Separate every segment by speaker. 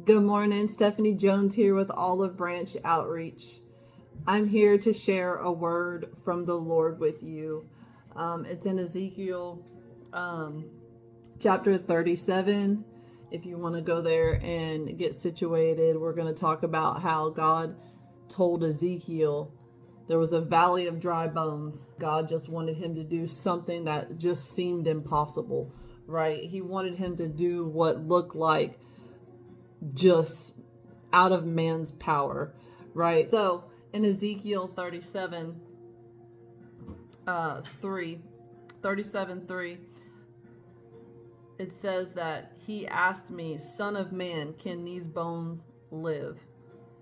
Speaker 1: Good morning, Stephanie Jones here with Olive Branch Outreach. I'm here to share a word from the Lord with you. It's in Ezekiel chapter 37. If you want to go there and get situated, we're going to talk about how God told Ezekiel there was a valley of dry bones. God just wanted him to do something that just seemed impossible, right? He wanted him to do what looked like just out of man's power, right? So in Ezekiel 37, 3, it says that he asked me, "Son of man, can these bones live?"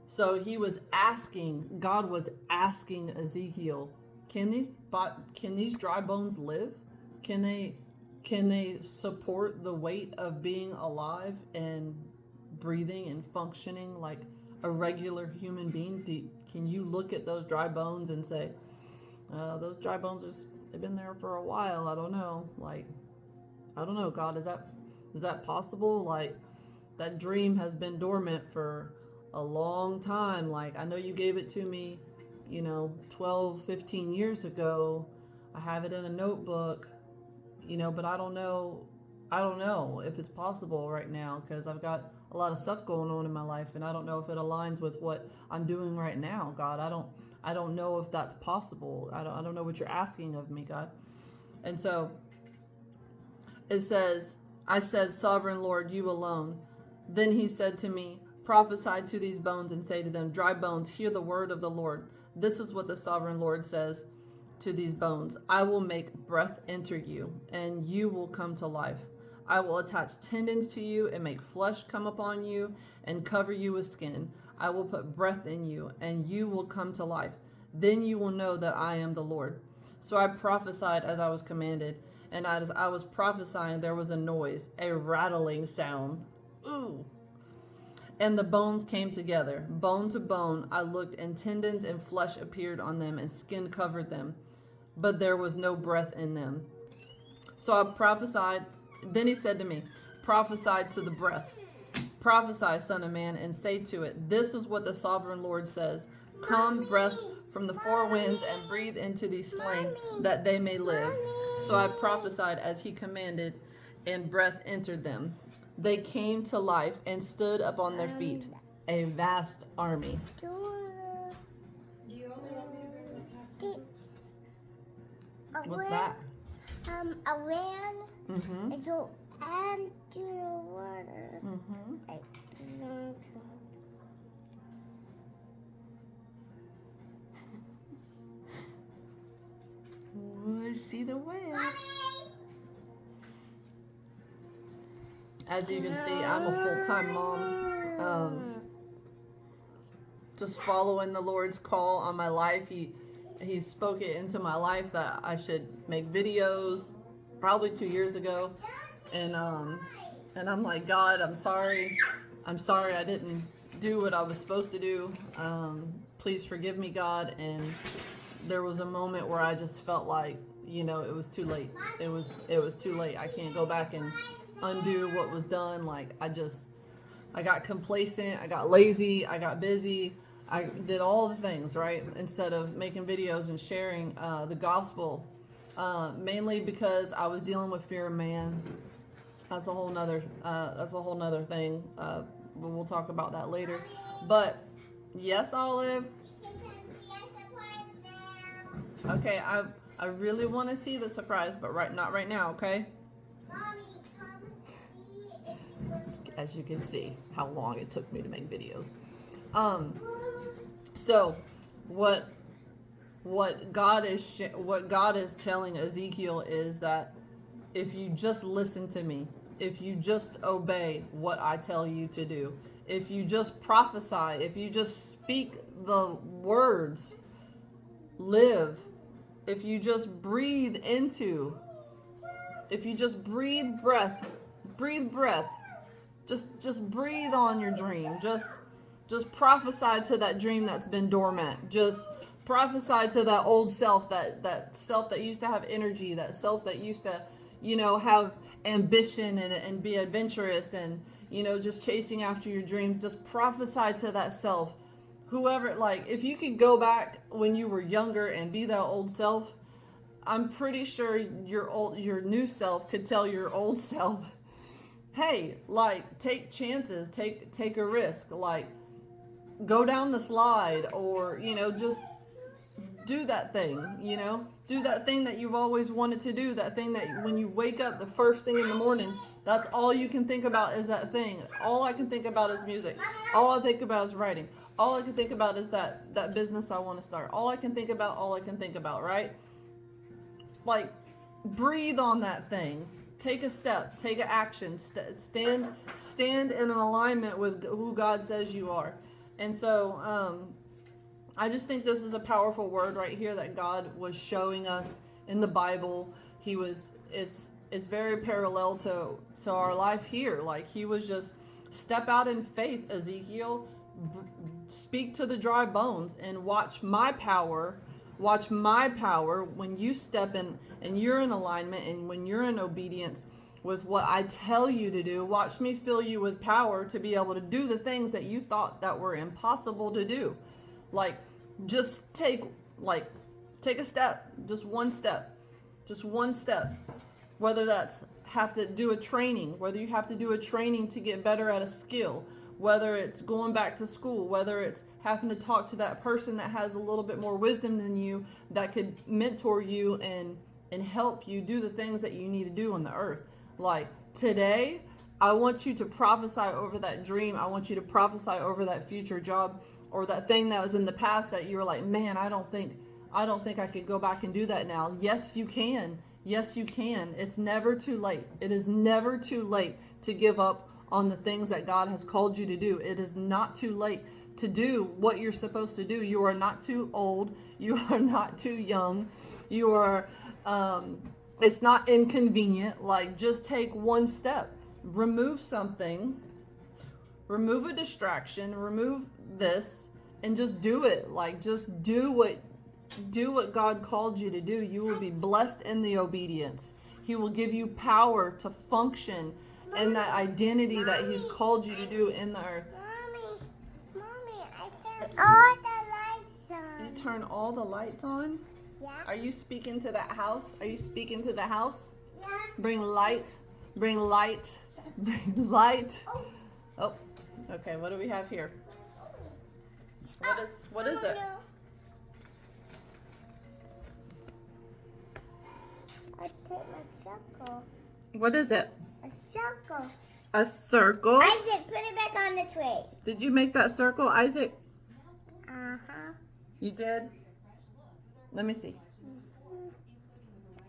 Speaker 1: So God was asking Ezekiel, can these dry bones live? Can they support the weight of being alive and breathing and functioning like a regular human being? Can you look at those dry bones and say, those dry bones they've been there for a while. I don't know. I don't know, God, is that possible? Like, that dream has been dormant for a long time. Like, I know you gave it to me, 12, 15 years ago. I have it in a notebook, but I don't know if it's possible right now, because I've got a lot of stuff going on in my life, and I don't know if it aligns with what I'm doing right now, God. I don't know if that's possible. I don't know what you're asking of me, God. And so it says, I said, "Sovereign Lord, you alone." Then he said to me, "Prophesy to these bones and say to them, dry bones, hear the word of the Lord. This is what the sovereign Lord says to these bones. I will make breath enter you, and you will come to life. I will attach tendons to you and make flesh come upon you and cover you with skin. I will put breath in you, and you will come to life. Then you will know that I am the Lord." So I prophesied as I was commanded, and as I was prophesying, there was a noise, a rattling sound. Ooh. And the bones came together, bone to bone. I looked, and tendons and flesh appeared on them, and skin covered them, but there was no breath in them. So I prophesied. Then he said to me, "Prophesy to the breath. Prophesy, son of man, and say to it, this is what the sovereign Lord says. Come, breath from the four winds, and breathe into these slain, that they may live." So I prophesied as he commanded, and breath entered them. They came to life and stood up on their feet, a vast army. What's that?
Speaker 2: A whale.
Speaker 1: Mm-hmm.
Speaker 2: And go into the water.
Speaker 1: Mm-hmm. See the whale.
Speaker 2: Mommy!
Speaker 1: As you can see, I'm a full-time mom. Just following the Lord's call on my life. He spoke it into my life that I should make videos probably 2 years ago. And I'm like, God, I'm sorry I didn't do what I was supposed to do. Please forgive me, God. And there was a moment where I just felt like, it was too late. It was too late. I can't go back and undo what was done. Like, I got complacent, I got lazy, I got busy. I did all the things, right? Instead of making videos and sharing the gospel, mainly because I was dealing with fear of man. That's a whole nother thing. We'll talk about that later. But yes, Olive. Okay, I really want to see the surprise, but not right now, okay? As you can see, how long it took me to make videos. So what God is telling Ezekiel is that if you just listen to me, if you just obey what I tell you to do, if you just prophesy, if you just speak the words, live, if you just breathe breath, just breathe on your dream. Just prophesy to that dream that's been dormant. Just prophesy to that old self, that self that used to have energy, that self that used to, have ambition and be adventurous and, just chasing after your dreams. Just prophesy to that self. Whoever, like, if you could go back when you were younger and be that old self, I'm pretty sure your new self could tell your old self, hey, like, take chances, take a risk, like, go down the slide, or, just do that thing, do that thing that you've always wanted to do, that thing that when you wake up the first thing in the morning, that's all you can think about is that thing. All I can think about is music. All I think about is writing. All I can think about is that business I want to start. All I can think about, right? Like, breathe on that thing. Take a step, take an action, stand in an alignment with who God says you are. And so, I just think this is a powerful word right here that God was showing us in the Bible. It's very parallel to our life here. Like, he was just, step out in faith, Ezekiel, speak to the dry bones and watch my power when you step in and you're in alignment and when you're in obedience with what I tell you to do. Watch me fill you with power to be able to do the things that you thought that were impossible to do. Like, just take a step, just one step. Whether that's have to do a training, whether you have to do a training to get better at a skill, whether it's going back to school, whether it's having to talk to that person that has a little bit more wisdom than you, that could mentor you and help you do the things that you need to do on the earth. Like, today, I want you to prophesy over that dream. I want you to prophesy over that future job, or that thing that was in the past that you were like, man, I don't think I could go back and do that now. Yes, you can. Yes, you can. It's never too late. It is never too late to give up on the things that God has called you to do. It is not too late to do what you're supposed to do. You are not too old. You are not too young. You are, it's not inconvenient. Like, just take one step. Remove something. Remove a distraction. Remove this and just do it. Like, just do what God called you to do. You will be blessed in the obedience. He will give you power to function in that identity that he's called you to do in the earth.
Speaker 2: Mommy, I turned all the lights on.
Speaker 1: You turn all the lights on?
Speaker 2: Yeah.
Speaker 1: Are you speaking to that house? Are you speaking to the house?
Speaker 2: Yeah.
Speaker 1: Bring light. Bring light. Bring light. Oh, okay. What do we have here? What is it?
Speaker 2: No. I put my circle.
Speaker 1: What is it?
Speaker 2: A circle.
Speaker 1: A circle?
Speaker 2: Isaac, put it back on the tray.
Speaker 1: Did you make that circle, Isaac?
Speaker 2: Uh-huh.
Speaker 1: You did? Let me see.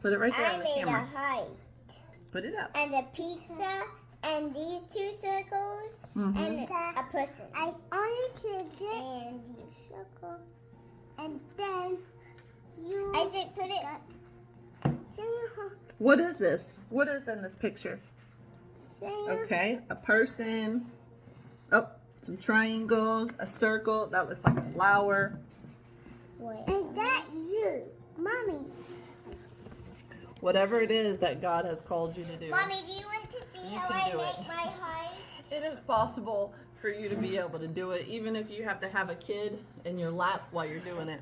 Speaker 1: Put it right there
Speaker 2: I
Speaker 1: on the
Speaker 2: made
Speaker 1: camera.
Speaker 2: a height.
Speaker 1: Put it up.
Speaker 2: And a pizza, and these two circles, and a person. I only did it. And you circle. And then you... Isaac, put it...
Speaker 1: What is this? What is in this picture? Okay, a person. Oh, some triangles, a circle. That looks like a flower.
Speaker 2: And that you, Mommy.
Speaker 1: Whatever it is that God has called you to do.
Speaker 2: Mommy, do you want to see
Speaker 1: You
Speaker 2: how
Speaker 1: can
Speaker 2: I
Speaker 1: do
Speaker 2: make
Speaker 1: it.
Speaker 2: my height?
Speaker 1: It is possible for you to be able to do it, even if you have to have a kid in your lap while you're doing it.